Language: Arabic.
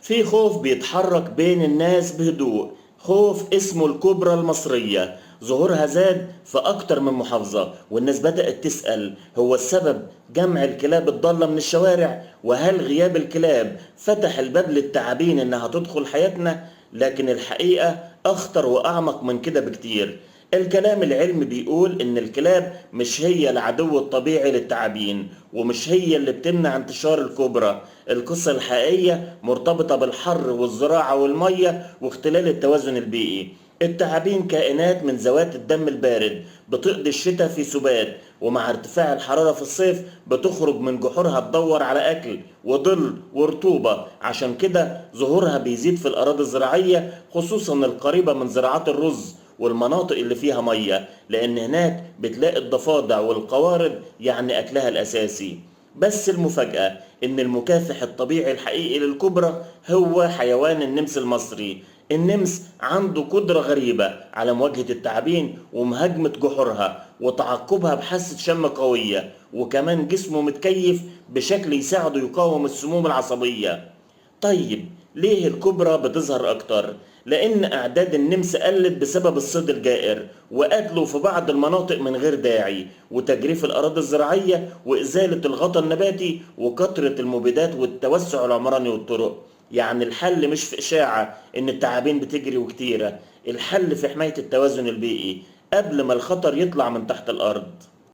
في خوف بيتحرك بين الناس بهدوء، خوف اسمه الكوبرا المصرية. ظهورها زاد في أكتر من محافظة، والناس بدأت تسأل هو السبب جمع الكلاب الضالة من الشوارع؟ وهل غياب الكلاب فتح الباب للتعابين إنها تدخل حياتنا؟ لكن الحقيقة أخطر وأعمق من كده بكتير. الكلام العلمي بيقول إن الكلاب مش هي العدو الطبيعي للتعابين، ومش هي اللي بتمنع انتشار الكوبرا. القصة الحقيقية مرتبطة بالحر والزراعة والمية واختلال التوازن البيئي. التعابين كائنات من ذوات الدم البارد، بتقضي الشتاء في سبات، ومع ارتفاع الحرارة في الصيف بتخرج من جحورها تدور على أكل وظل ورطوبة. عشان كده ظهورها بيزيد في الأراضي الزراعية، خصوصا القريبة من زراعات الرز والمناطق اللي فيها مية، لأن هناك بتلاقي الضفادع والقوارض يعني أكلها الأساسي. بس المفاجأة إن المكافح الطبيعي الحقيقي للكبرى هو حيوان النمس المصري. النمس عنده قدرة غريبة على مواجهة التعابين ومهاجمة جحورها وتعقبها بحاسة شم قوية، وكمان جسمه متكيف بشكل يساعده يقاوم السموم العصبية. طيب ليه الكبرى بتظهر أكتر؟ لأن أعداد النمس قلت بسبب الصيد الجائر وقتله في بعض المناطق من غير داعي، وتجريف الأراضي الزراعية، وإزالة الغطاء النباتي، وكثرة المبيدات، والتوسع العمراني والطرق. يعني الحل مش في إشاعة إن التعابين بتجري وكتيرة، الحل في حماية التوازن البيئي قبل ما الخطر يطلع من تحت الأرض.